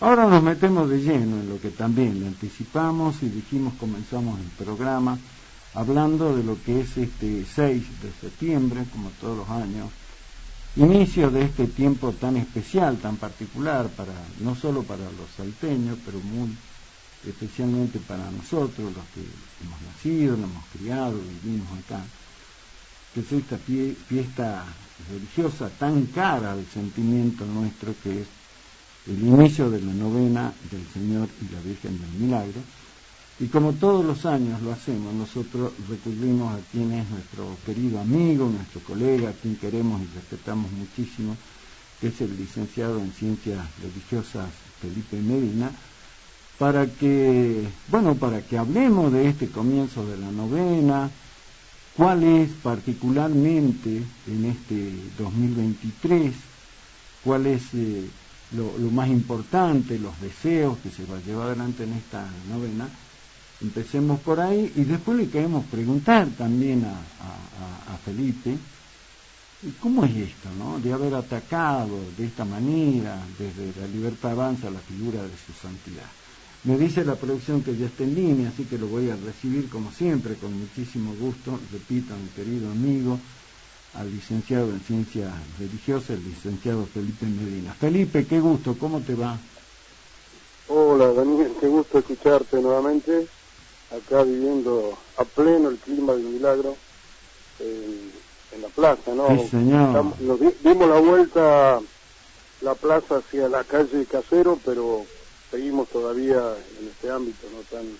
Ahora nos metemos de lleno en lo que también le anticipamos y dijimos, comenzamos el programa hablando de lo que es este 6 de septiembre, como todos los años, inicio de este tiempo tan especial, tan particular, no solo para los salteños, pero muy especialmente para nosotros, los que hemos nacido, nos hemos criado, vivimos acá, que es esta fiesta religiosa tan cara al sentimiento nuestro, que es el inicio de la novena del Señor y la Virgen del Milagro. Y como todos los años lo hacemos, nosotros recurrimos a quien es nuestro querido amigo, nuestro colega, a quien queremos y respetamos muchísimo, que es el licenciado en Ciencias Religiosas Felipe Medina, para que hablemos de este comienzo de la novena, cuál es particularmente en este 2023, cuál es lo más importante, los deseos que se va a llevar adelante en esta novena. Empecemos por ahí y después le queremos preguntar también a Felipe, ¿cómo es esto, no? De haber atacado de esta manera, desde la Libertad Avanza, la figura de su santidad. Me dice la producción que ya está en línea, así que lo voy a recibir como siempre, con muchísimo gusto, repito, a mi querido amigo, al licenciado en Ciencias Religiosas, el licenciado Felipe Medina. Felipe, qué gusto, ¿cómo te va? Hola Daniel, qué gusto escucharte nuevamente, acá viviendo a pleno el clima del milagro en la plaza, ¿no? Sí, señor. Dimos la vuelta la plaza hacia la calle Casero, pero seguimos todavía en este ámbito, ¿no? Tan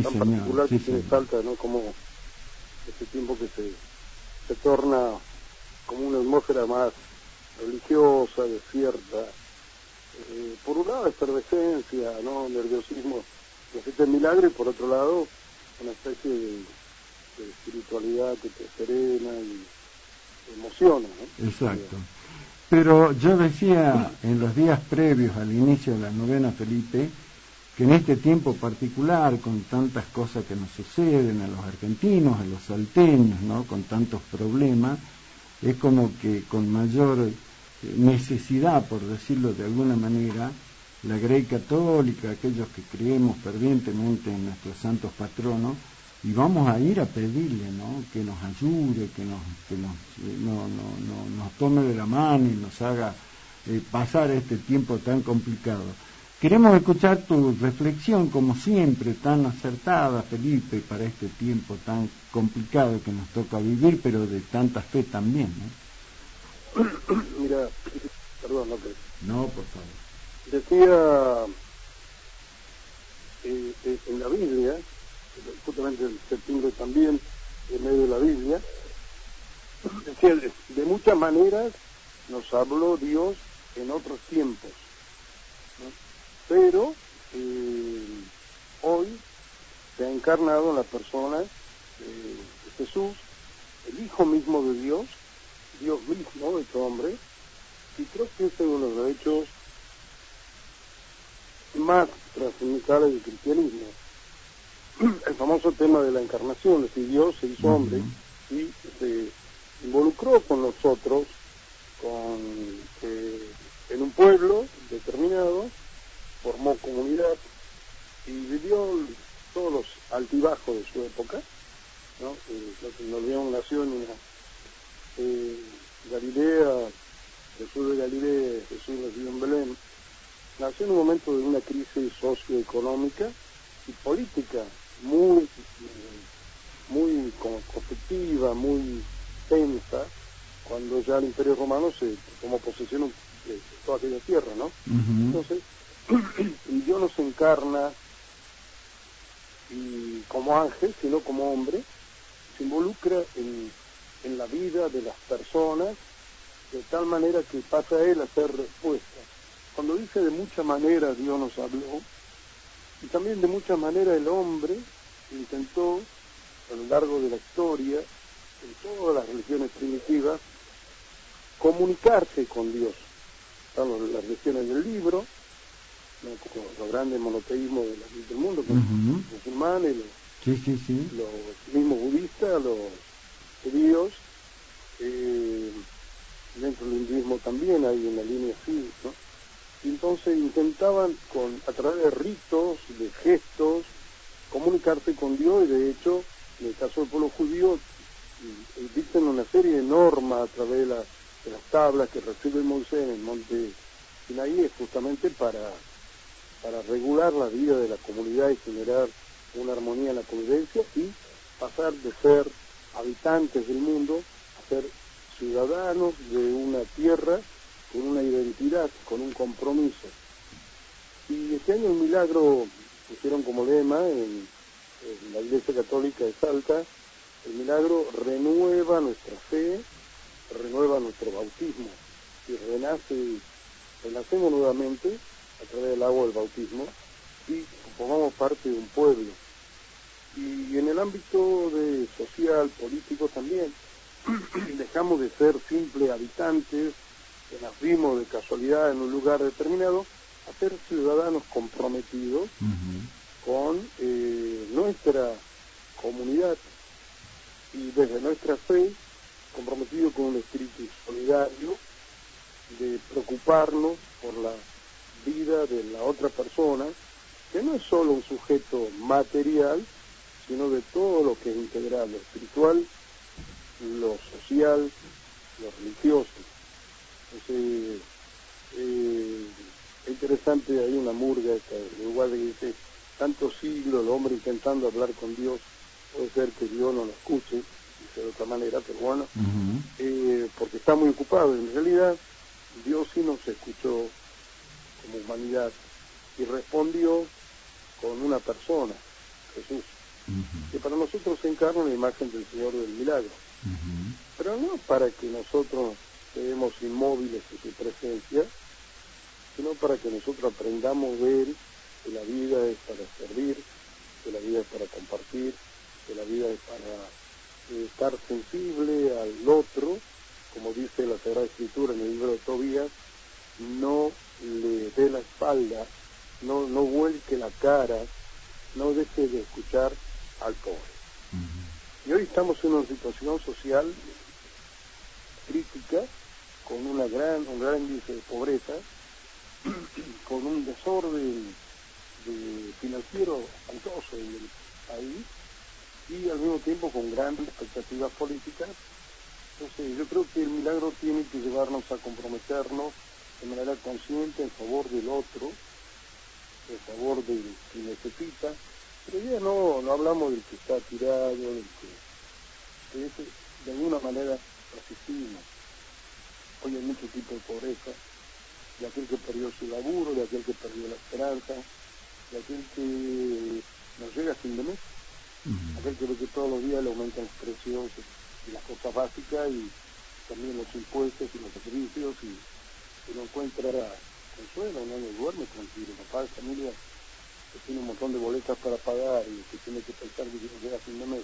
particular que tiene Salta, ¿no? Como este tiempo que se torna como una atmósfera más religiosa, desierta. Por un lado efervescencia, ¿no? Nerviosismo, la fiesta del milagro, y por otro lado una especie de espiritualidad que te serena y te emociona, ¿no? Exacto. Pero yo decía en los días previos al inicio de la novena, Felipe, que en este tiempo particular, con tantas cosas que nos suceden a los argentinos, a los salteños, ¿no? Con tantos problemas, es como que con mayor necesidad, por decirlo de alguna manera, la Grey Católica, aquellos que creemos fervientemente en nuestros santos patronos, y vamos a ir a pedirle, ¿no? Que nos ayude, que nos tome de la mano y nos haga pasar este tiempo tan complicado. Queremos escuchar tu reflexión, como siempre, tan acertada, Felipe, para este tiempo tan complicado que nos toca vivir, pero de tanta fe también, ¿no? Mira, perdón, López. No, por favor. Decía en la Biblia, justamente el septiembre también, en medio de la Biblia, decía, de muchas maneras nos habló Dios en otros tiempos, ¿no? Pero hoy se ha encarnado en la persona de Jesús, el Hijo mismo de Dios, Dios mismo hecho hombre, y creo que ese es uno de los hechos más trascendentales del cristianismo. El famoso tema de la encarnación, es decir, Dios se hizo hombre y se involucró con nosotros, en un pueblo determinado, formó comunidad y vivió todos los altibajos de su época, ¿no? León nació en Galilea, Jesús de Galilea, Jesús nació en Belén, nació en un momento de una crisis socioeconómica y política muy conflictiva, muy tensa, cuando ya el Imperio Romano se tomó posesión de toda aquella tierra, ¿no? Entonces, Dios no se encarna y como ángel, sino como hombre, se involucra en la vida de las personas, de tal manera que pasa a él a hacer respuestas. Cuando dice de muchas maneras Dios nos habló, y también de muchas maneras el hombre intentó, a lo largo de la historia, en todas las religiones primitivas, comunicarse con Dios. Están las religiones del libro, ¿no? Los grandes monoteísmos del mundo, los musulmanes, los mismos budistas, los judíos, dentro del hinduismo también hay una línea así, ¿no? Entonces intentaban a través de ritos, de gestos, comunicarse con Dios, y de hecho, en el caso del pueblo judío, dictan una serie de normas a través de las tablas que recibe Moisés en el monte Sinaí, es justamente para regular la vida de la comunidad y generar una armonía en la convivencia y pasar de ser habitantes del mundo a ser ciudadanos de una tierra con una identidad, con un compromiso. Y este año el milagro pusieron como lema en la Iglesia Católica de Salta: el milagro renueva nuestra fe, renueva nuestro bautismo, y renacemos nuevamente a través del agua del bautismo y formamos parte de un pueblo. Y en el ámbito social, político también, dejamos de ser simples habitantes que nacimos de casualidad en un lugar determinado, a ser ciudadanos comprometidos con nuestra comunidad, y desde nuestra fe comprometidos con un espíritu solidario de preocuparnos por la vida de la otra persona, que no es solo un sujeto material, sino de todo lo que es integral, lo espiritual, lo social, lo religioso. Entonces, es interesante, hay una murga en Uruguay que dice: tantos siglos el hombre intentando hablar con Dios, puede ser que Dios no lo escuche, dice de otra manera, pero bueno, porque está muy ocupado. En realidad, Dios sí nos escuchó como humanidad y respondió con una persona, Jesús, que para nosotros se encarna la imagen del Señor del milagro, pero no para que nosotros quedemos inmóviles en su presencia, sino para que nosotros aprendamos de Él, que la vida es para servir, que la vida es para compartir, que la vida es para estar sensible al otro, como dice la Sagrada Escritura en el libro de Tobías: no le dé la espalda, no vuelque la cara, no deje de escuchar al pobre. Y hoy estamos en una situación social crítica, con un gran índice de pobreza, con un desorden financiero espantoso en el país, y al mismo tiempo con grandes expectativas políticas. Entonces yo creo que el milagro tiene que llevarnos a comprometernos de manera consciente en favor del otro, en favor del que necesita, pero ya no hablamos del que está tirado, del que de alguna manera asistimos. Hoy hay mucho tipo de pobreza, de aquel que perdió su laburo, de aquel que perdió la esperanza, de aquel que no llega a fin de mes, aquel que ve que todos los días le aumentan los precios de las cosas básicas y también los impuestos y los servicios, y no encuentra consuelo, no duerme tranquilo. Papá de familia que tiene un montón de boletas para pagar y que tiene que pensar que no llega a fin de mes,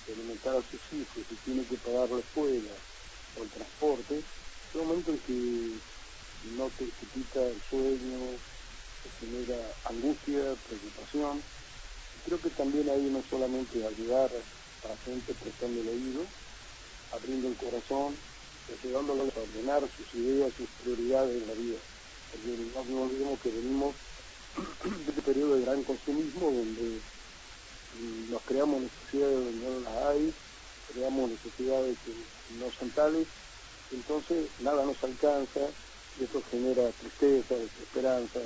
de alimentar a sus hijos, y tiene que pagar la escuela o el transporte, es un momento en que no te quita el sueño, te genera angustia, preocupación. Creo que también ahí no solamente ayudar a la gente prestando el oído, abriendo el corazón, ayudándolos a ordenar sus ideas, sus prioridades en la vida. Porque no olvidemos que venimos de este periodo de gran consumismo, donde nos creamos necesidades donde no las hay, creamos necesidades que no son tales, entonces nada nos alcanza, y eso genera tristeza, desesperanza,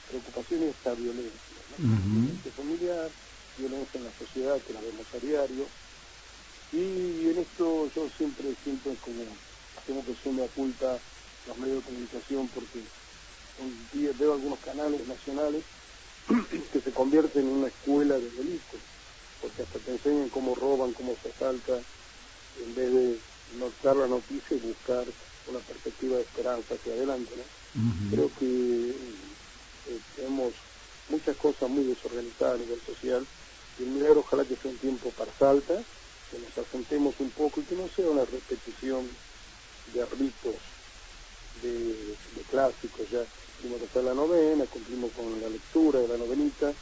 preocupación y esta violencia, ¿no? Violencia familiar, violencia en la sociedad, que la vemos a diario. Y en esto yo siempre siento como hacemos que se me oculta los medios de comunicación, porque un día veo algunos canales nacionales que se convierten en una escuela de delitos, porque hasta te enseñan cómo roban, cómo se asalta, en vez de notar la noticia y buscar una perspectiva de esperanza hacia adelante, ¿no? Creo que tenemos muchas cosas muy desorganizadas a nivel social, y el milagro ojalá que sea un tiempo para Salta, que nos asentemos un poco y que no sea una repetición de ritos, de clásicos. Ya cumplimos hasta la novena, cumplimos con la lectura de la novenita,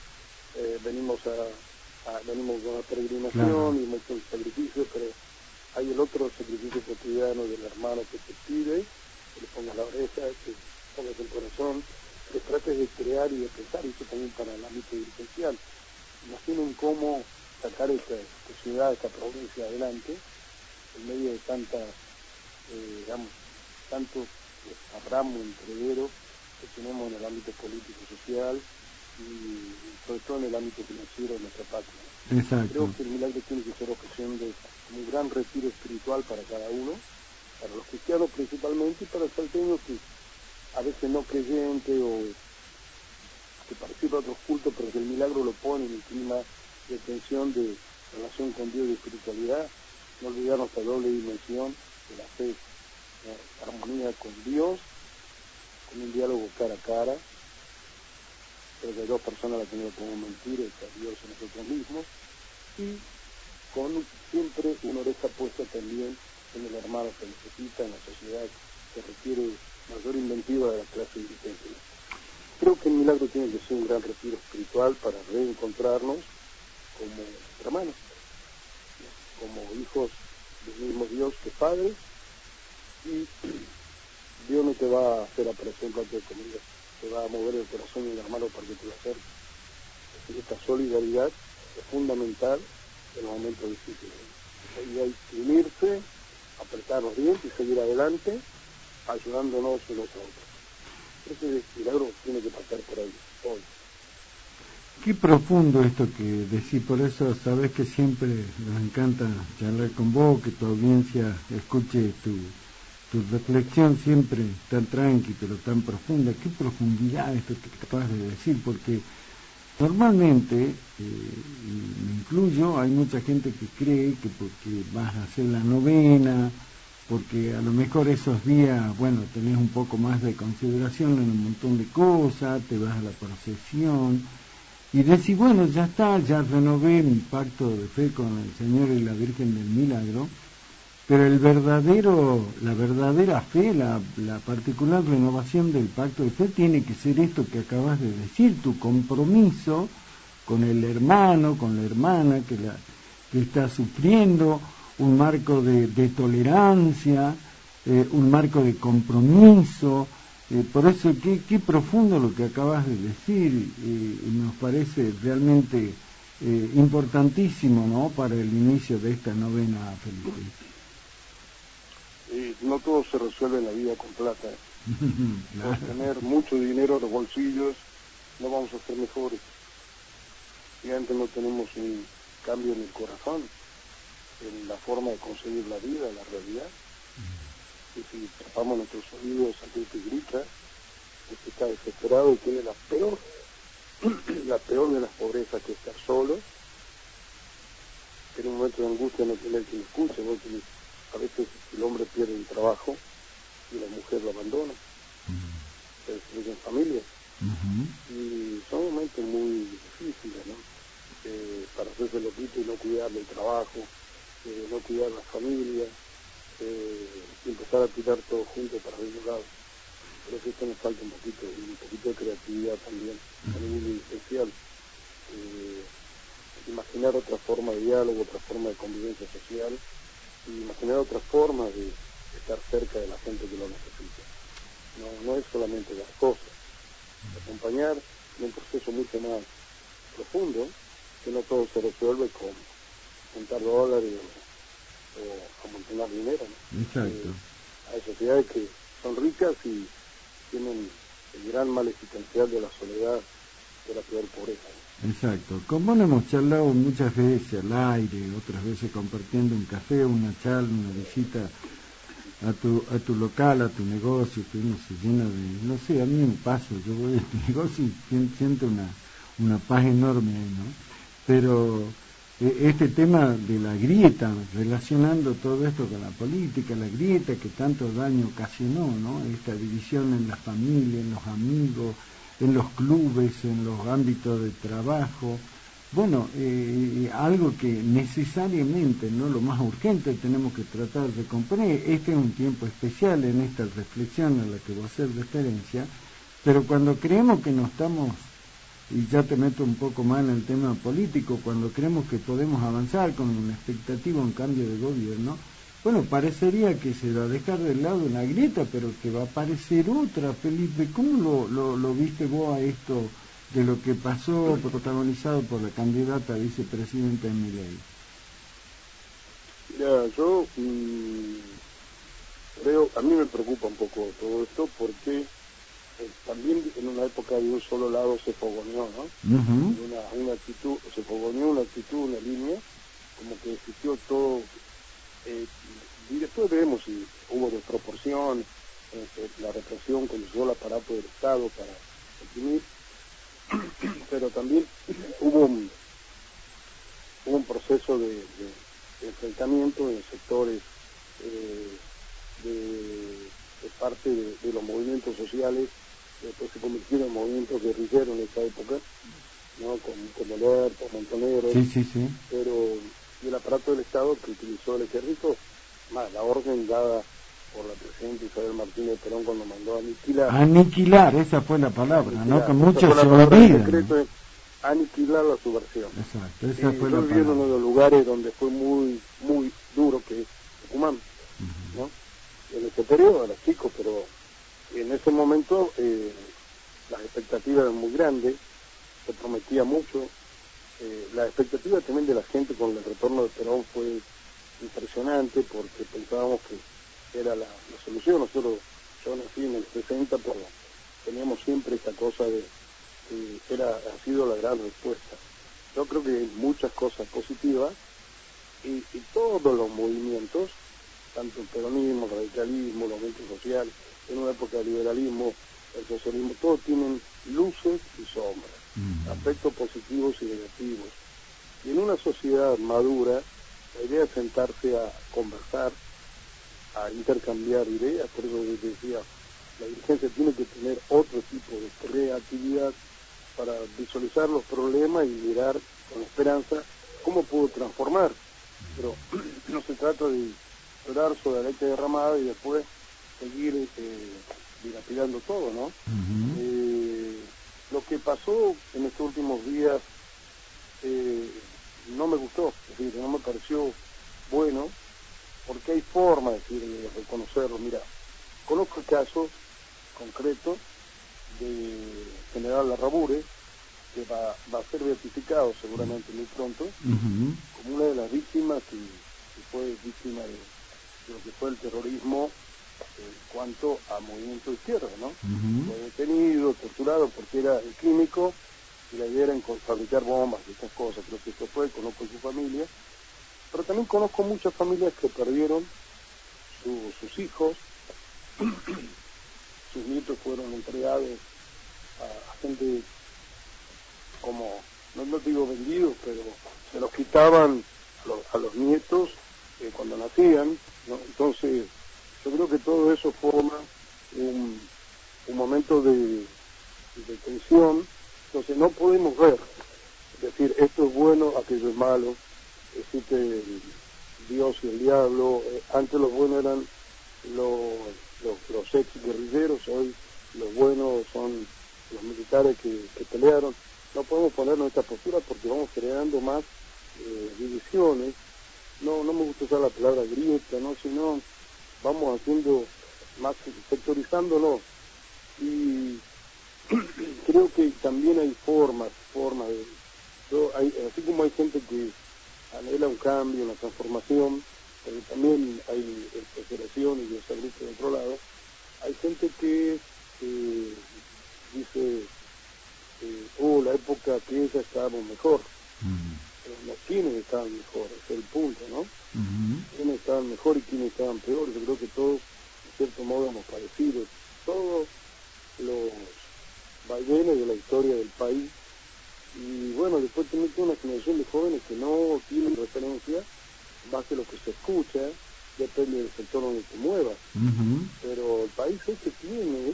venimos con la peregrinación, y mucho sacrificio, pero hay el otro sacrificio cotidiano del hermano que te pide, que le ponga la oreja, que pongas el corazón, que trates de crear y de pensar, eso también para el ámbito dirigencial. Imaginen cómo sacar esta ciudad, esta provincia adelante, en medio de tantas, tantos ramos, entreveros que tenemos en el ámbito político-social y sobre todo en el ámbito financiero de nuestra patria. Exacto. Creo que el milagro tiene que ser ocasión de un gran retiro espiritual para cada uno, para los cristianos principalmente y para los salteños que a veces no creyentes o que participan de otros cultos, pero que el milagro lo pone en el clima de tensión de relación con Dios y de espiritualidad. No olvidar nuestra doble dimensión de la fe, armonía con Dios, con un diálogo cara a cara, pero que hay dos personas a las que no podemos mentir, es a Dios y a nosotros mismos, y con siempre una oreja puesta también en el hermano que necesita, en la sociedad que requiere mayor inventiva de la clase dirigente. Creo que el milagro tiene que ser un gran retiro espiritual para reencontrarnos como hermanos, como hijos del mismo Dios que padres, y Dios no te va a hacer aparecer un plato de comida, te va a mover el corazón del hermano para que te lo acerques. Esta solidaridad es fundamental en los momentos difíciles. Y hay que unirse, apretar los dientes y seguir adelante, ayudándonos unos a otros. Ese milagro tiene que pasar por ahí, hoy. Qué profundo esto que decís, por eso sabés que siempre nos encanta charlar con vos, que tu audiencia escuche tu reflexión siempre tan tranqui, pero tan profunda. Qué profundidad esto que acabas de decir, porque normalmente, y me incluyo, hay mucha gente que cree que porque vas a hacer la novena, porque a lo mejor esos días, bueno, tenés un poco más de consideración en un montón de cosas, te vas a la procesión, y decís, bueno, ya está, ya renové mi pacto de fe con el Señor y la Virgen del Milagro, pero la verdadera fe, la particular renovación del pacto de fe tiene que ser esto que acabas de decir, tu compromiso con el hermano, con la hermana que está sufriendo, un marco de tolerancia, un marco de compromiso. Por eso, qué profundo lo que acabas de decir, nos parece realmente importantísimo, ¿no?, para el inicio de esta novena, Felipe. No todo se resuelve en la vida con plata. Por tener mucho dinero en los bolsillos no vamos a ser mejores. Si antes no tenemos un cambio en el corazón, en la forma de concebir la vida, la realidad, y si tapamos nuestros oídos a aquel que grita, el que está desesperado y tiene la peor de las pobrezas, que estar solo, que en un momento de angustia no tener quien escuche, ¿no? Que a veces el hombre pierde el trabajo y la mujer lo abandona, se destruyen familias, y son momentos muy difíciles, ¿no? Para hacerse loquito y no cuidar del trabajo, no cuidar la familia, y empezar a tirar todo junto para el mismo lado. Por eso esto nos falta un poquito de creatividad también, a nivel especial. Imaginar otra forma de diálogo, otra forma de convivencia social, y imaginar otra forma de estar cerca de la gente que lo necesita. No es solamente las cosas, acompañar en un proceso mucho más profundo, que no todo se resuelve con juntar dólares o amontonar dinero, ¿no? Exacto. Hay sociedades que son ricas y tienen el gran mal existencial de la soledad, de la peor pobreza, ¿no? Exacto. Como hemos charlado muchas veces al aire, otras veces compartiendo un café, una charla, una visita a tu local, a tu negocio, que uno se llena de, no sé, a mí me pasa, yo voy a tu negocio y siento una paz enorme ahí, ¿no? Pero este tema de la grieta, relacionando todo esto con la política, la grieta que tanto daño ocasionó, ¿no? Esta división en la familia, en los amigos, en los clubes, en los ámbitos de trabajo. Bueno, algo que necesariamente, no lo más urgente, tenemos que tratar de componer. Este es un tiempo especial en esta reflexión a la que voy a hacer referencia, pero cuando creemos que no estamos, y ya te meto un poco más en el tema político, cuando creemos que podemos avanzar con una expectativa, un cambio de gobierno, Bueno, parecería que se va a dejar de lado una grieta, pero que va a aparecer otra, Felipe. ¿Cómo lo viste vos a esto de lo que pasó, protagonizado por la candidata a vicepresidenta de Milei? Ya, yo creo, a mí me preocupa un poco todo esto porque también en una época de un solo lado se fogoneó, ¿no? Una actitud, se fogoneó una actitud, una línea, como que existió todo, y después vemos si hubo desproporción, la represión que usó el aparato del Estado para reprimir, pero también hubo un proceso de enfrentamiento en sectores de parte de los movimientos sociales, que después se convirtieron en movimientos guerrilleros en esta época, ¿no? Con Lerto, Montonero, sí. Pero y el aparato del Estado que utilizó el ejército, más la orden dada por la presidenta Isabel Martínez Perón cuando mandó a aniquilar. Aniquilar, esa fue la palabra, aniquilar, ¿no? Que muchos se olvidan. Aniquilar la subversión. Exacto, esa fue la palabra. Yo viví en uno de los lugares donde fue muy duro, que es Tucumán, ¿no? En ese periodo era chico, pero en ese momento las expectativas eran muy grandes, se prometía mucho, la expectativa también de la gente con el retorno de Perón fue impresionante porque pensábamos que era la solución. Yo nací en el 60, pero teníamos siempre esta cosa de que ha sido la gran respuesta. Yo creo que hay muchas cosas positivas y todos los movimientos, tanto el peronismo, el radicalismo, los movimientos sociales, en una época de liberalismo, el socialismo, todos tienen luces y sombras, aspectos positivos y negativos. Y en una sociedad madura, la idea es sentarse a conversar, a intercambiar ideas. Por eso yo decía, la dirigencia tiene que tener otro tipo de creatividad para visualizar los problemas y mirar con esperanza cómo puedo transformar. Pero no se trata de llorar sobre la leche derramada y después seguir dilapidando todo, ¿no? Lo que pasó en estos últimos días no me gustó, es decir, no me pareció bueno, porque hay formas de reconocerlo. Mira, conozco el caso concreto de General Larrabure, que va a ser beatificado seguramente muy pronto, como una de las víctimas que fue víctima de lo que fue el terrorismo en cuanto a movimiento de izquierda, ¿no? Fue detenido, torturado porque era el químico y la idea era fabricar bombas y estas cosas. Creo que esto fue, conozco su familia, pero también conozco muchas familias que perdieron sus hijos, sus nietos fueron entregados a gente como, no digo vendidos, pero se los quitaban a los nietos cuando nacían, ¿no? Entonces yo creo que todo eso forma un momento de tensión. Entonces no podemos ver, es decir, esto es bueno, aquello es malo, existe Dios y el diablo. Antes los buenos eran los ex guerrilleros, hoy los buenos son los militares que pelearon. No podemos ponernos esta postura porque vamos creando más divisiones. No me gusta usar la palabra grieta, ¿no? Sino vamos haciendo más, sectorizándolo. Y creo que también hay formas de... así como hay gente que anhela un cambio, una transformación, pero también hay exageraciones y desagües de otro lado. Hay gente que dice, la época que ella estábamos mejor. Pero quiénes estaban mejor, ese es el punto, ¿no? Quiénes estaban mejor y quiénes estaban peor. Yo creo que todos, de cierto modo, hemos padecido todos los vaivenes de la historia del país. Y bueno, después tenemos una generación de jóvenes que no tienen referencia, más que lo que se escucha, depende del sector donde te muevas. Pero el país este tiene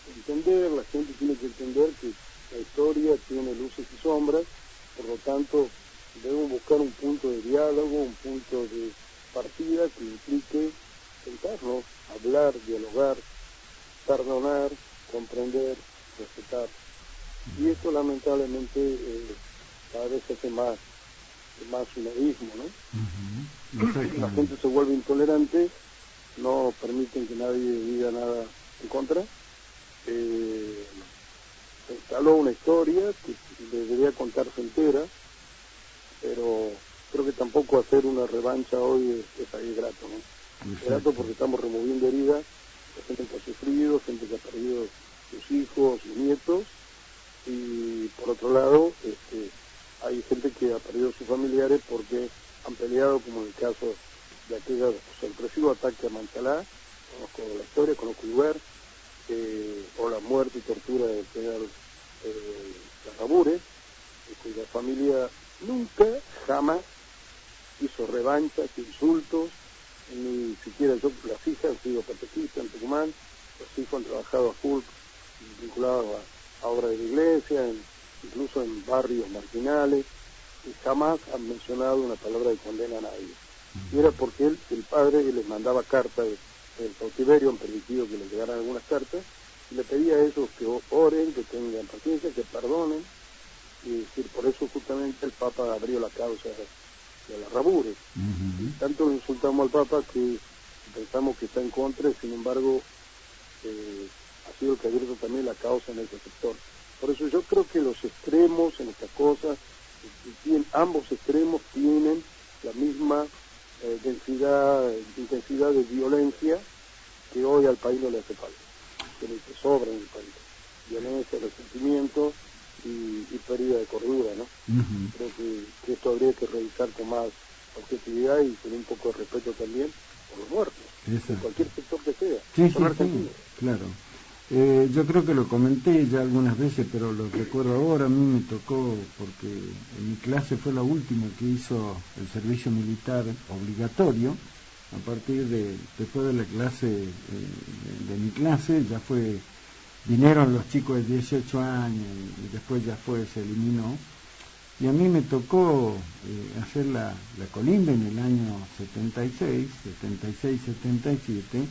que entender, la gente tiene que entender que la historia tiene luces y sombras, por lo tanto debemos buscar un punto de diálogo, un punto de partida que implique sentarnos, hablar, dialogar, perdonar, comprender, respetar. Y esto lamentablemente cada vez se hace más más un egoísmo, ¿no? La gente se vuelve intolerante, no permiten que nadie diga nada en contra. Se instaló una historia que debería contarse entera, pero creo que tampoco hacer una revancha hoy es ahí grato, ¿no? Es grato porque estamos removiendo heridas de gente que ha sufrido, gente que ha perdido sus hijos, sus nietos, y por otro lado hay gente que ha perdido sus familiares porque han peleado, como en el caso de aquel sorpresivo ataque a Manchalá. Conozco la historia, conozco el lugar, o la muerte y tortura del general Larrabure, cuya familia nunca, jamás hizo revanchas, insultos, ni siquiera yo. Las hijas han sido catequistas en Tucumán, los hijos han trabajado a full, vinculados a obras de la iglesia, incluso en barrios marginales, y jamás han mencionado una palabra de condena a nadie. Y era porque el padre les mandaba cartas del cautiverio, han permitido que les llegaran algunas cartas, y le pedía a ellos que oren, que tengan paciencia, que perdonen, y decir, por eso justamente el Papa abrió la causa de Larrabure. Y tanto le insultamos al Papa que pensamos que está en contra, y sin embargo ha sido el que ha abierto también la causa en ese sector. Por eso yo creo que los extremos en estas cosas, ambos extremos tienen la misma intensidad de violencia que hoy al país no le hace falta, que sobra en el país. Violencia, resentimiento y pérdida de cordura, ¿no? Creo que esto habría que revisar con más objetividad y con un poco de respeto también por los muertos, de cualquier sector que sea. Sí, claro. Yo creo que lo comenté ya algunas veces, pero lo recuerdo ahora. A mí me tocó, porque en mi clase fue la última que hizo el servicio militar obligatorio. A partir después de la clase, de mi clase, vinieron los chicos de 18 años y después se eliminó. Y a mí me tocó hacer la colimba en el año 76, 77,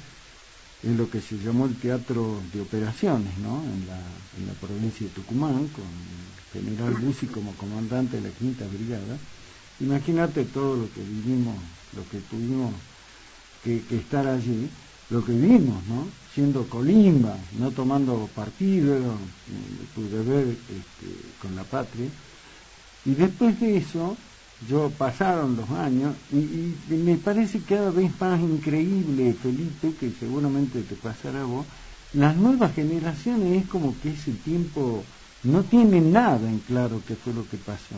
en lo que se llamó el Teatro de Operaciones, ¿no? En la provincia de Tucumán, con el general Bussi como comandante de la 5ª Brigada. Imagínate todo lo que vivimos, lo que tuvimos que estar allí, lo que vivimos, ¿no? Siendo colimba, no tomando partido, tu deber con la patria. Y después de eso, pasaron los años y me parece cada vez más increíble, Felipe, que seguramente te pasará a vos, las nuevas generaciones es como que ese tiempo no tienen nada en claro qué fue lo que pasó.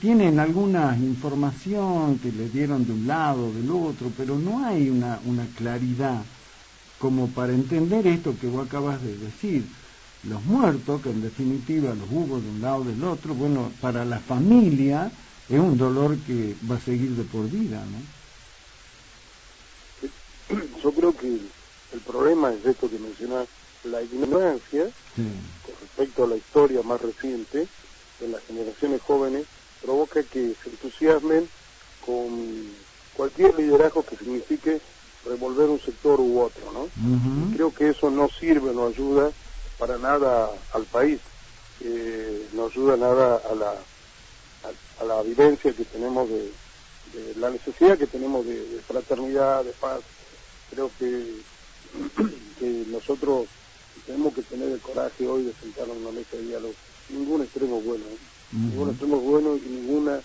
Tienen alguna información que le dieron de un lado, del otro, pero no hay una claridad como para entender esto que vos acabas de decir. Los muertos, que en definitiva los hubo de un lado o del otro, bueno, para la familia es un dolor que va a seguir de por vida, ¿no? Yo creo que el problema es esto que mencionás, la ignorancia, con respecto a la historia más reciente de las generaciones jóvenes, provoca que se entusiasmen con cualquier liderazgo que signifique revolver un sector u otro, ¿no? Y creo que eso no sirve, no ayuda para nada al país, no ayuda nada a la vivencia que tenemos de la necesidad que tenemos de fraternidad, de paz. Creo que nosotros tenemos que tener el coraje hoy de sentarnos en una mesa de diálogo. Ningún extremo es bueno, ningún extremo es bueno, y ninguna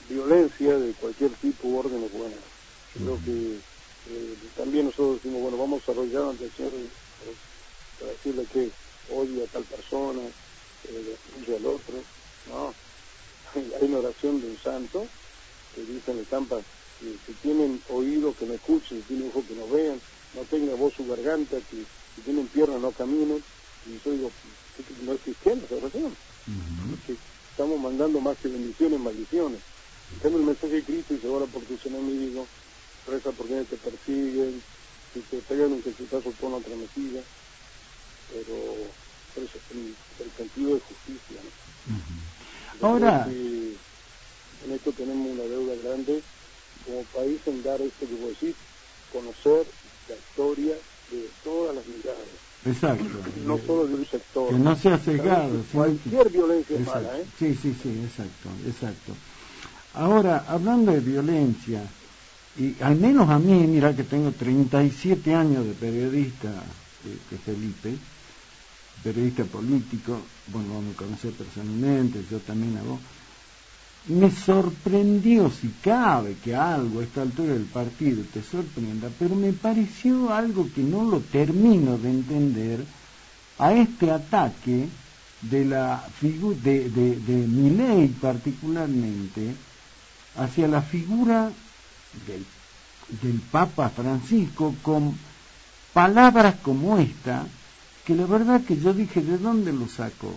violencia de cualquier tipo u orden es buena. Creo que también nosotros decimos, bueno, vamos a arrollar ante el Señor para decirle que odia a tal persona, destruye al otro. No, hay una oración de un santo que dice en el Tampa, que si tienen oído que no escuchen, si tienen ojo que no vean, no tenga voz su garganta, que si tienen piernas no caminen. Y yo digo, no es cristiano esa oración, porque estamos mandando más que bendiciones, maldiciones. Tengo el mensaje de Cristo y se ora por tus enemigos, reza por quienes te persiguen, si te pegan un cachetazo pon otra metida, pero eso es el sentido de justicia, ¿no? Ahora, en esto tenemos una deuda grande como país en dar esto que vos decís, conocer la historia de todas las miradas. Exacto. No solo de un sector. Que no sea cegado. Cualquier violencia es mala, Sí, exacto. Ahora, hablando de violencia, y al menos a mí, mira que tengo 37 años de periodista, Felipe, periodista político, bueno, vos me conocés personalmente, yo también a vos, me sorprendió, si cabe que algo a esta altura del partido te sorprenda, pero me pareció algo que no lo termino de entender, a este ataque de la de Milei particularmente hacia la figura del Papa Francisco, con palabras como esta, que la verdad que yo dije, ¿de dónde lo sacó?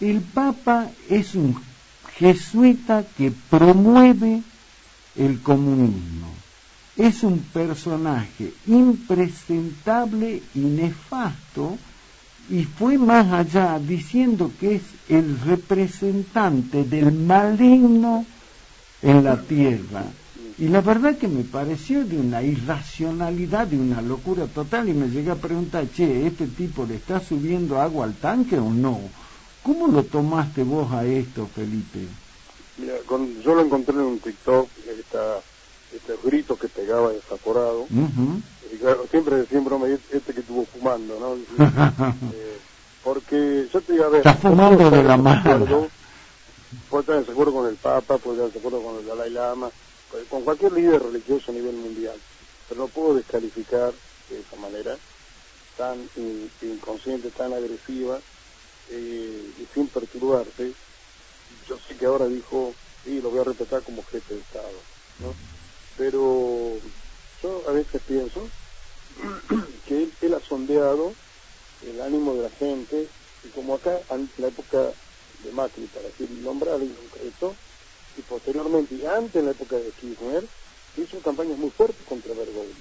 El Papa es un jesuita que promueve el comunismo. Es un personaje impresentable y nefasto, y fue más allá diciendo que es el representante del maligno en la tierra. Y la verdad que me pareció de una irracionalidad, de una locura total, y me llegué a preguntar, che, ¿este tipo le está subiendo agua al tanque o no? ¿Cómo lo tomaste vos a esto, Felipe? Mira, yo lo encontré en un TikTok, estos gritos que pegaba desaforado, y claro, siempre me este que estuvo fumando, ¿no? Porque yo te iba a ver... Está fumando de la mano. Puede estar en desacuerdo con el Papa, puede estar en desacuerdo con el Dalai Lama, con cualquier líder religioso a nivel mundial, pero no puedo descalificar de esa manera tan inconsciente, tan agresiva, y sin perturbarse. Yo sé que ahora dijo, sí, lo voy a respetar como jefe de Estado, ¿no? Pero yo a veces pienso que él ha sondeado el ánimo de la gente, y como acá, en la época de Macri, para decir nombrar en concreto, y posteriormente, y antes en la época de Kirchner, hizo campañas muy fuertes contra Bergoglio.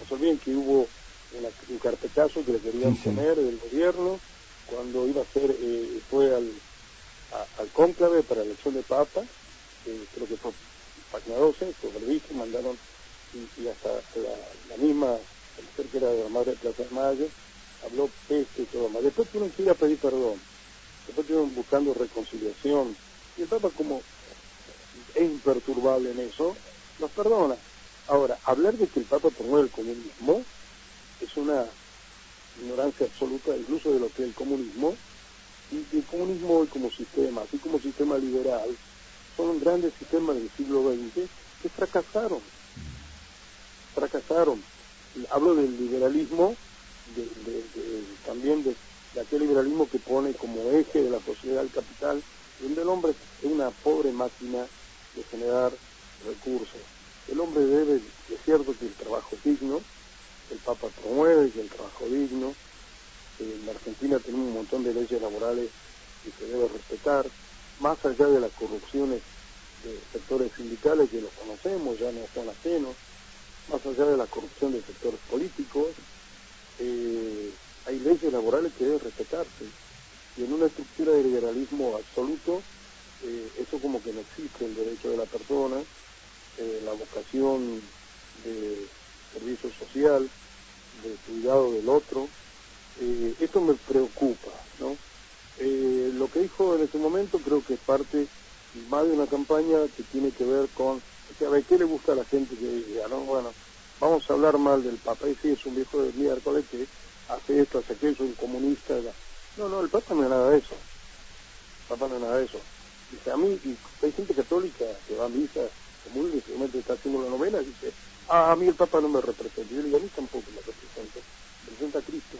No se olviden que hubo un carpetazo que le querían poner del gobierno, cuando iba a ser, fue al cónclave para la elección de Papa, creo que fue página 12, fue Berbici, mandaron, y hasta la misma, la mujer que era de la madre de Plaza de Mayo, habló peste y todo más. Después tuvieron que ir a pedir perdón, después estuvieron buscando reconciliación, y el Papa, como es imperturbable en eso, los perdona. Ahora, hablar de que el Papa promueve el comunismo es una ignorancia absoluta, incluso de lo que es el comunismo, y el comunismo hoy como sistema, así como sistema liberal, son grandes sistemas del siglo XX que fracasaron. Hablo del liberalismo, también de aquel liberalismo que pone como eje de la sociedad el capital, donde el hombre es una pobre máquina de generar recursos. El hombre debe, es cierto que el trabajo es digno, el Papa promueve que el trabajo digno, en la Argentina tenemos un montón de leyes laborales que se debe respetar, más allá de las corrupciones de sectores sindicales que los conocemos, ya no son ajenos, más allá de la corrupción de sectores políticos, hay leyes laborales que deben respetarse, y en una estructura de liberalismo absoluto, eso como que no existe, el derecho de la persona, la vocación de servicio social, de cuidado del otro. Esto me preocupa, ¿no? Lo que dijo en ese momento creo que es parte más de una campaña que tiene que ver con, a ver, ¿qué le gusta a la gente que diga, no? Bueno, vamos a hablar mal del Papa, y sí, es un viejo de miércoles que hace esto, hace aquello, es un comunista. No, el Papa no es nada de eso. El Papa no es nada de eso. Dice, a mí, y hay gente católica que va a misa común, y simplemente está haciendo la novena, y dice, a mí el Papa no me representa. Yo le digo, a mí tampoco me representa. Representa a Cristo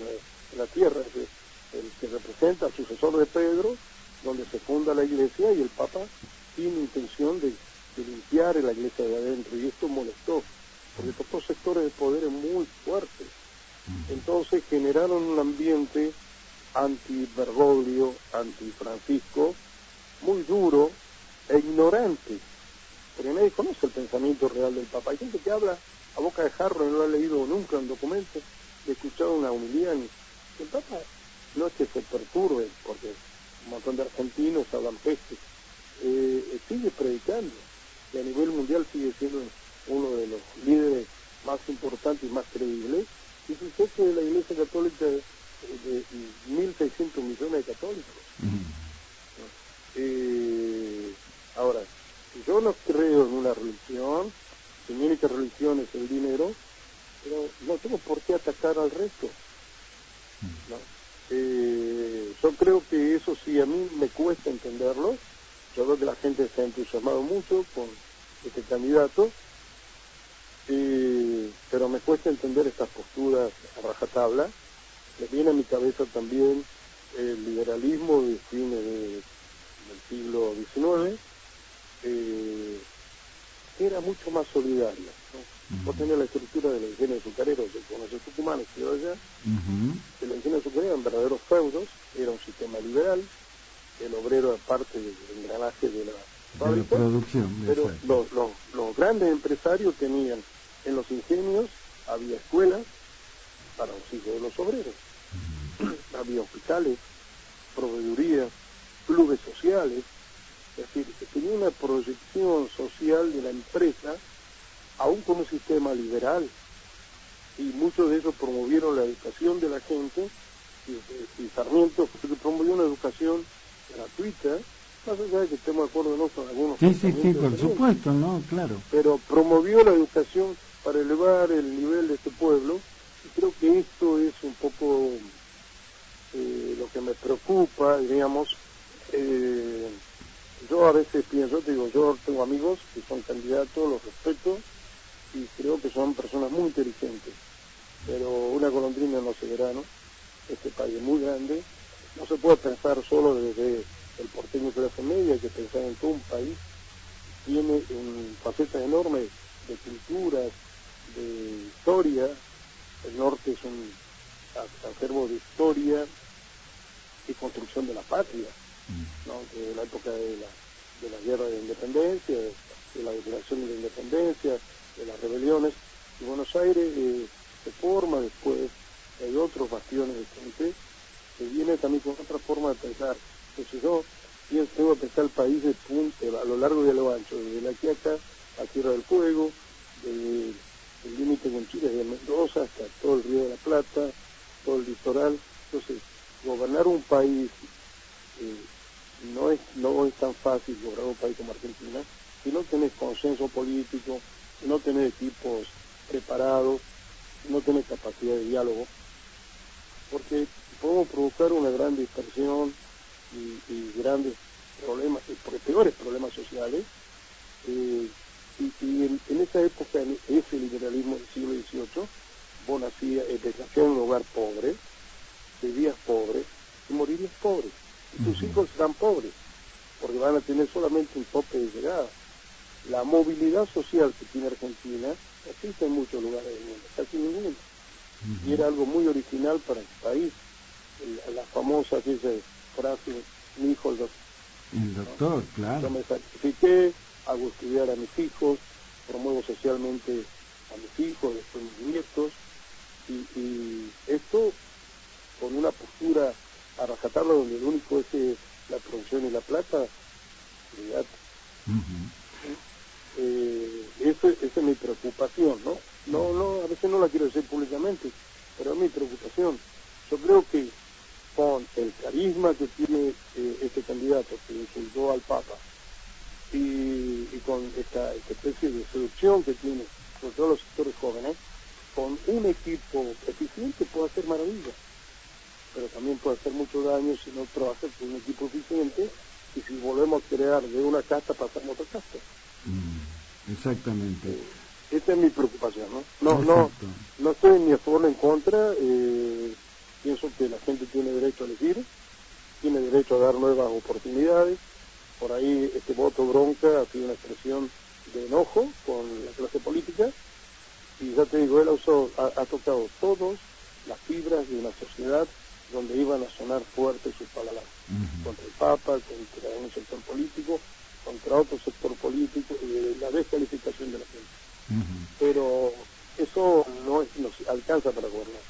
en la tierra, es el que representa al sucesor de Pedro, donde se funda la iglesia, y el Papa tiene intención de limpiar la iglesia de adentro, y esto molestó, porque tocó sectores de poder muy fuertes. Entonces generaron un ambiente anti-Bergoglio, anti-Francisco, muy duro e ignorante, porque nadie conoce el pensamiento real del Papa. Hay gente que habla a boca de jarro y no lo ha leído nunca en documentos, he escuchado una homilía. El Papa no es que se perturbe, porque un montón de argentinos hablan peste, sigue predicando, y a nivel mundial sigue siendo uno de los líderes más importantes y más creíbles, y es el jefe de la Iglesia Católica de 1.600 millones de católicos. Ahora, yo no creo en una religión, si mi única religión es el dinero, pero no tengo por qué atacar al resto, ¿no? Yo creo que eso sí, a mí me cuesta entenderlo. Yo veo que la gente se ha entusiasmado mucho con este candidato, pero me cuesta entender estas posturas a rajatabla. Me viene a mi cabeza también el liberalismo de fines del siglo XIX, que era mucho más solidario, ¿no? Vos tenés la estructura de los ingenios azucareros, que conoce Tucumán, estudió allá, que los ingenios azucareros eran verdaderos feudos, era un sistema liberal, el obrero era parte del engranaje de la fábrica, producción, pero los grandes empresarios tenían, en los ingenios había escuelas para los hijos de los obreros, había hospitales, proveedurías, clubes sociales, es decir, tenía una proyección social de la empresa, aún con un sistema liberal, y muchos de ellos promovieron la educación de la gente, y Sarmiento fue que promovió una educación gratuita, más allá de que estemos de acuerdo no con algunos sí, por supuesto, no, claro, pero promovió la educación para elevar el nivel de este pueblo, y creo que esto es un poco lo que me preocupa, digamos. Yo a veces pienso, yo tengo amigos que son candidatos, los respeto, y creo que son personas muy inteligentes, pero una golondrina no hace verano. Este país es muy grande, no se puede pensar solo desde el porteño clase media, hay que pensar en todo un país, tiene facetas enormes de culturas, de historia. El norte es un acervo de historia y construcción de la patria, ¿no? De la época de la guerra de independencia, de la declaración de la independencia, de las rebeliones, y Buenos Aires se forma después, hay otros bastiones de gente que viene también con otra forma de pensar. Entonces yo tengo que pensar el país de punto, a lo largo y a lo ancho, desde la Quiaca a Tierra del Fuego, desde el límite con Chile, de Mendoza hasta todo el Río de la Plata, todo el litoral. Entonces, gobernar un país no es tan fácil, gobernar un país como Argentina, si no tenés consenso político, si no tenés equipos preparados, si no tenés capacidad de diálogo, porque podemos provocar una gran dispersión y grandes problemas, peores problemas sociales, y en esa época, en ese liberalismo del siglo XVIII, vos nacías en un lugar pobre, vivías pobre y morirías pobre, y tus hijos serán pobres, porque van a tener solamente un tope de llegada. La movilidad social que tiene Argentina existe en muchos lugares del mundo, casi ninguno, y era algo muy original para el país. La famosa frase, mi hijo el doctor, ¿no? Claro. Yo me sacrifiqué, hago estudiar a mis hijos, promuevo socialmente a mis hijos, después mis nietos, y esto con una postura a rajatabla donde el único es la producción y la plata, fíjate. Esa es mi preocupación, ¿no? No, a veces no la quiero decir públicamente, pero es mi preocupación. Yo creo que con el carisma que tiene este candidato que insultó al Papa y con esta especie de seducción que tiene por todos los sectores jóvenes, con un equipo eficiente puede hacer maravillas, pero también puede hacer mucho daño si no trabaja con un equipo eficiente, y si volvemos a crear de una casta pasamos a otra casta. Exactamente. Esa es mi preocupación, ¿no? No estoy ni a favor ni en contra. Pienso que la gente tiene derecho a elegir, tiene derecho a dar nuevas oportunidades. Por ahí este voto bronca ha sido una expresión de enojo con la clase política, y ya te digo, él ha tocado todas las fibras de una sociedad donde iban a sonar fuertes sus palabras, contra el Papa, contra un sector político, contra otro sector político, la descalificación de la gente. Pero eso no alcanza para gobernar,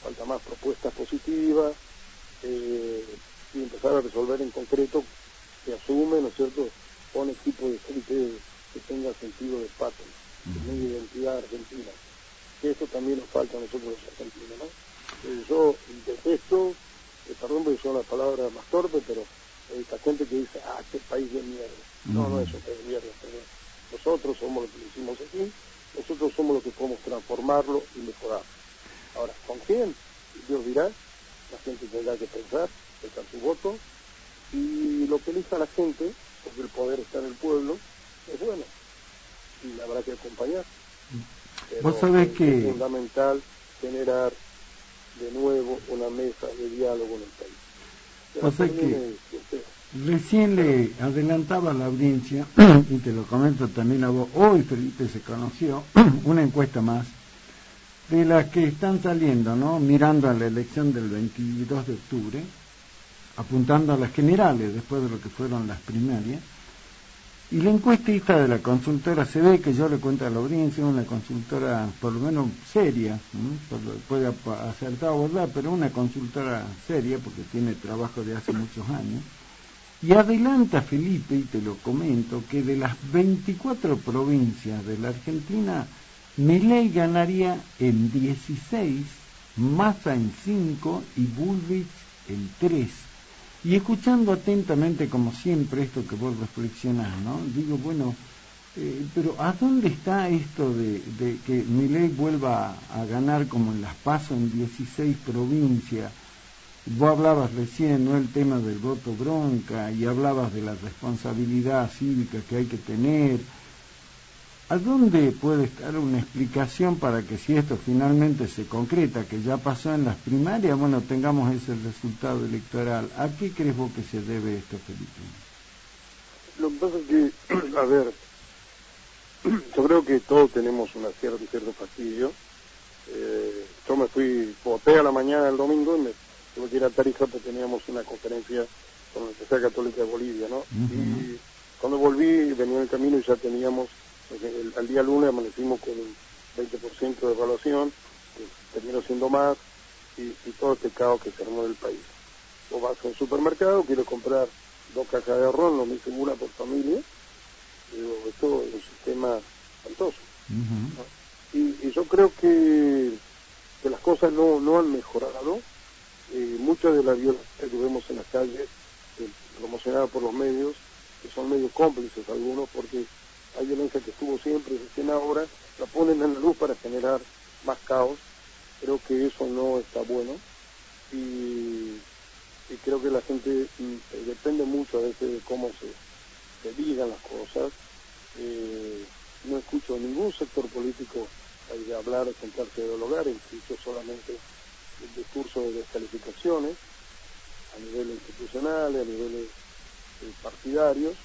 falta más propuestas positivas, y empezar a resolver en concreto, que asume, ¿no es cierto?, con equipo de gente que tenga sentido de patria, que tenga identidad argentina, que eso también nos falta a nosotros los argentinos, ¿no? Yo detesto, perdón porque son las palabras más torpes, pero esta gente que dice, qué país de mierda. No es un país de mierda, pero nosotros somos los que lo hicimos aquí, nosotros somos los que podemos transformarlo y mejorarlo. Ahora, ¿con quién? Dios dirá, la gente tendrá que pensar su voto, y lo que elija la gente, porque el poder está en el pueblo, es bueno, y habrá que acompañar. Pero vos sabés que es fundamental generar de nuevo una mesa de diálogo en el país. Vos sabés que recién le adelantaba a la audiencia, y te lo comento también a vos, hoy Felipe se conoció una encuesta más, de las que están saliendo, ¿no? Mirando a la elección del 22 de octubre, apuntando a las generales, después de lo que fueron las primarias, y la encuestista de la consultora se ve que yo le cuento a la audiencia, una consultora por lo menos seria, puede acertar o verdad, pero una consultora seria porque tiene trabajo de hace muchos años, y adelanta, Felipe, y te lo comento, que de las 24 provincias de la Argentina, Milei ganaría en 16, Massa en 5 y Bullrich en 3. Y escuchando atentamente, como siempre, esto que vos reflexionás, ¿no? Digo, bueno, pero ¿a dónde está esto de que Milei vuelva a ganar como en las PASO en 16 provincias? Vos hablabas recién, ¿no?, el tema del voto bronca, y hablabas de la responsabilidad cívica que hay que tener. ¿A dónde puede estar una explicación para que, si esto finalmente se concreta, que ya pasó en las primarias, bueno, tengamos ese resultado electoral? ¿A qué crees vos que se debe esto, Felipe? Lo que pasa es que, a ver, yo creo que todos tenemos un cierto fastidio. Yo me voté a la mañana del domingo y me tuve que ir a Tarija porque teníamos una conferencia con la Universidad Católica de Bolivia, ¿no? Y cuando volví, venía en el camino y ya teníamos, al día lunes amanecimos con un 20% de evaluación, que terminó siendo más, y todo este caos que se armó en el país. Vos vas a un supermercado, quiero comprar 2 cajas de arroz, no me hice una por familia, digo, esto es un sistema espantoso, ¿no? Y yo creo que las cosas no han mejorado. Muchas de la violencia que vemos en las calles, promocionada por los medios, que son medios cómplices algunos, porque hay violencia que estuvo siempre, recién ahora la ponen en la luz para generar más caos. Creo que eso no está bueno, y creo que la gente depende mucho a veces de cómo se digan las cosas. No escucho a ningún sector político de hablar, de sentarse, de dialogar, escucho solamente el discurso de descalificaciones a nivel institucional, a niveles partidarios,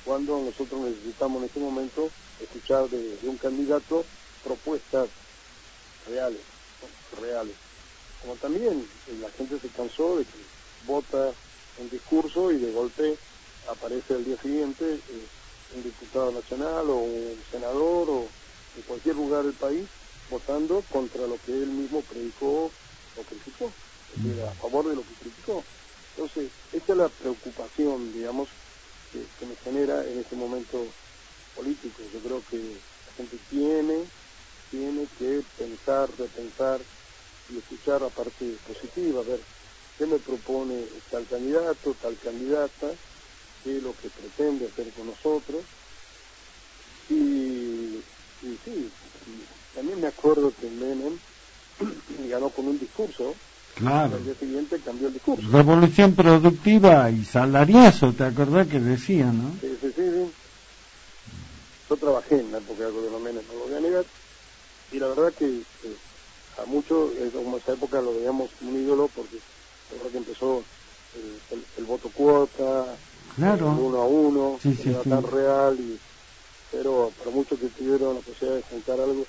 cuando nosotros necesitamos en este momento escuchar de un candidato propuestas reales, ¿no? Reales. Como también la gente se cansó de que vota un discurso y de golpe aparece al día siguiente un diputado nacional o un senador o de cualquier lugar del país votando contra lo que él mismo predicó o criticó, es decir, a favor de lo que criticó. Entonces, esta es la preocupación, digamos, que me genera en este momento político. Yo creo que la gente tiene que pensar, repensar y escuchar la parte positiva, a ver qué me propone tal candidato, tal candidata, qué es lo que pretende hacer con nosotros. Y sí, también me acuerdo que Menem ganó con un discurso. Claro. Al día siguiente cambió el discurso. Revolución productiva y salariazo, ¿te acordás que decía, no? Sí. Yo trabajé en la época de gobierno Menem, no lo voy a negar, y la verdad que a muchos, como esa época lo veíamos como un ídolo, porque la verdad que empezó el voto cuota, claro, el 1 a 1, sí, que era tan real, pero para muchos que tuvieron la posibilidad de juntar algo,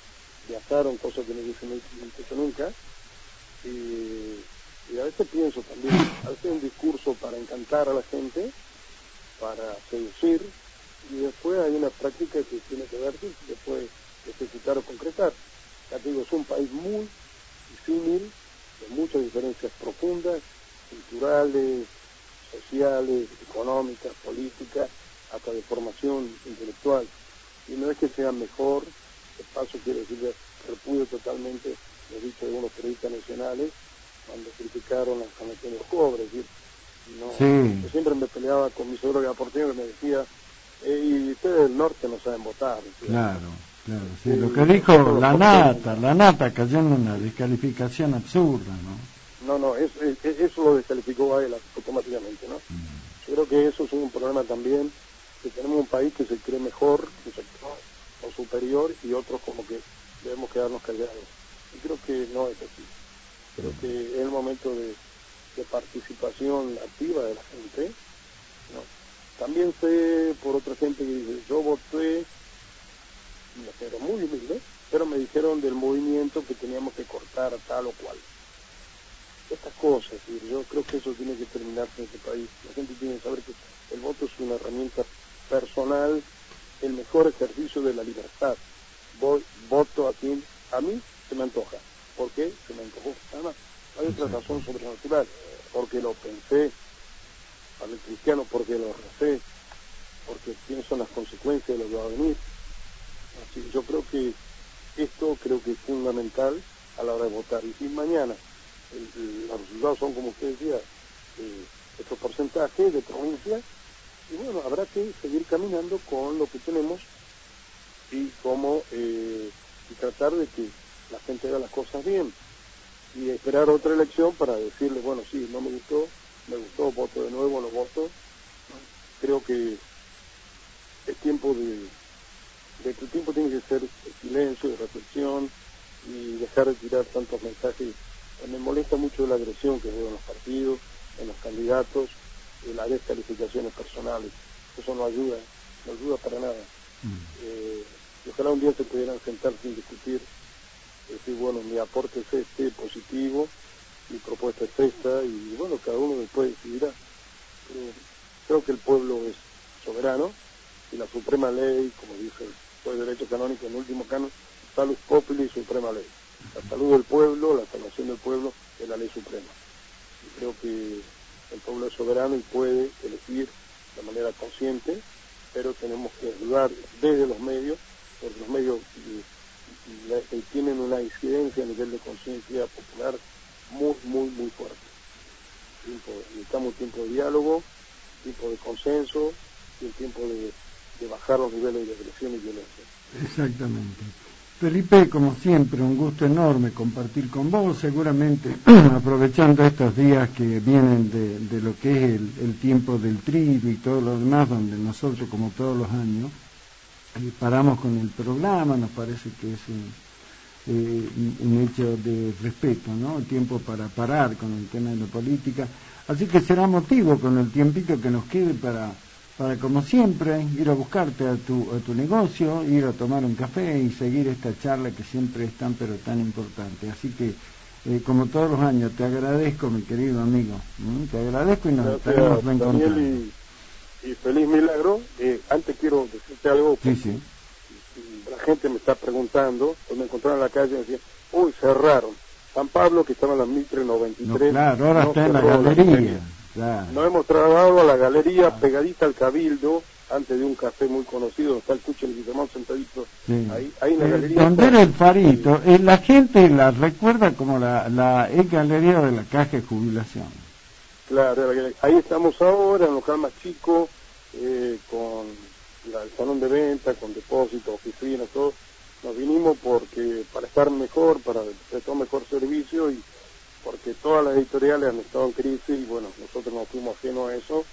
viajaron, cosas que no hubiesen hecho nunca. Y a veces pienso también, a veces un discurso para encantar a la gente, para seducir, y después hay una práctica que tiene que ver después de ejecutar o concretar. Ya te digo, es un país muy disímil, de muchas diferencias profundas, culturales, sociales, económicas, políticas, hasta de formación intelectual. Y no es que sea mejor, de paso quiero decir que repudio totalmente lo dicho de unos periodistas nacionales cuando criticaron a Antonio Cobre, es decir, No, sí. Yo siempre me peleaba con mi suegro que era porteño, que me decía, y ustedes del norte no saben votar. Claro, claro, sí, lo que dijo la nata cayó en una descalificación absurda, ¿no? No, eso lo descalificó a él automáticamente, ¿no? Yo creo que eso es un problema también, que tenemos un país que se cree mejor, o superior, y otros como que debemos quedarnos callados. Y creo que no es así. Creo que es el momento de participación activa de la gente, ¿no? También sé por otra gente que dice, yo voté, pero muy humilde, pero me dijeron del movimiento que teníamos que cortar tal o cual. Estas cosas, y yo creo que eso tiene que terminarse en este país. La gente tiene que saber que el voto es una herramienta personal, el mejor ejercicio de la libertad. Voto a mí se me antoja. ¿Por qué? Se me antojó. Nada más. Hay otra razón sobrenatural, porque lo pensé, al cristiano porque lo recé, porque quiénes son las consecuencias de lo que va a venir. Así, yo creo que esto es fundamental a la hora de votar. Y si mañana los resultados son, como usted decía, estos porcentajes de provincia, y bueno, habrá que seguir caminando con lo que tenemos y y tratar de que la gente haga las cosas bien y esperar otra elección para decirle, bueno, sí, no me gustó, voto de nuevo, no voto. Creo que es tiempo de que el tiempo tiene que ser de silencio, de reflexión y dejar de tirar tantos mensajes. Me molesta mucho la agresión que veo en los partidos, en los candidatos, las descalificaciones personales. Eso no ayuda para nada. Y ojalá un día se pudieran sentar sin discutir, decir, bueno, mi aporte es este, positivo, mi propuesta es esta, y bueno, cada uno después decidirá. Pero creo que el pueblo es soberano, y la suprema ley, como dice el juez de derecho canónico en el último canon, salus populi y suprema ley. La salud del pueblo, la salvación del pueblo es la ley suprema. Y creo que el pueblo es soberano y puede elegir de manera consciente, pero tenemos que ayudar desde los medios, porque los medios tienen una incidencia a nivel de conciencia popular muy fuerte. Necesitamos un tiempo de diálogo, tiempo de consenso y el tiempo de bajar los niveles de agresión y violencia. Exactamente. Felipe, como siempre, un gusto enorme compartir con vos, seguramente aprovechando estos días que vienen de lo que es el tiempo del trivio y todo lo demás, donde nosotros, como todos los años, paramos con el programa, nos parece que es un hecho de respeto, ¿no? El tiempo para parar con el tema de la política. Así que será motivo con el tiempito que nos quede para como siempre, ir a buscarte a tu negocio, ir a tomar un café y seguir esta charla que siempre es tan pero tan importante. Así que, como todos los años, te agradezco, mi querido amigo. Te agradezco y nos estaremos reencontrando. Daniel, y feliz milagro. Antes quiero decirte algo. Sí. La gente me está preguntando, me encontraron en la calle y me decían, uy, cerraron. San Pablo, que estaba en la Mitre 93. No, claro, ahora está en la galería. Claro. Nos hemos trasladado a la galería pegadita al Cabildo, antes de un café muy conocido, donde está el Cucho y el Guillermo sentadito. Sí. Ahí en la galería. Donde era el Farito, la gente la recuerda como la galería de la Caja de Jubilación. Claro, ahí estamos ahora, en un local más chico, con el salón de venta, con depósitos, oficinas, todo. Nos vinimos para estar mejor, para prestar mejor servicio y porque todas las editoriales han estado en crisis y bueno, nosotros nos fuimos ajenos a eso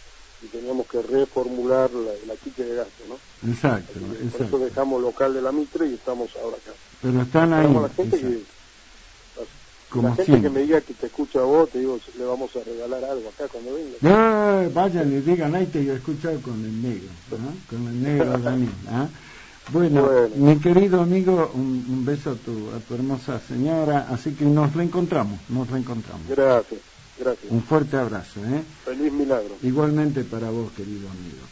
y teníamos que reformular la chica de gasto, ¿no? Exacto. Por eso dejamos local de la Mitre y estamos ahora acá. Pero están ahí. La gente que me diga que te escucha a vos, te digo, le vamos a regalar algo acá cuando venga. Vayan y digan, ahí te he escuchado con el negro, con el negro Daniel. Bueno, mi querido amigo, un beso a tu hermosa señora, así que nos reencontramos. Gracias. Un fuerte abrazo. Feliz milagro. Igualmente para vos, querido amigo.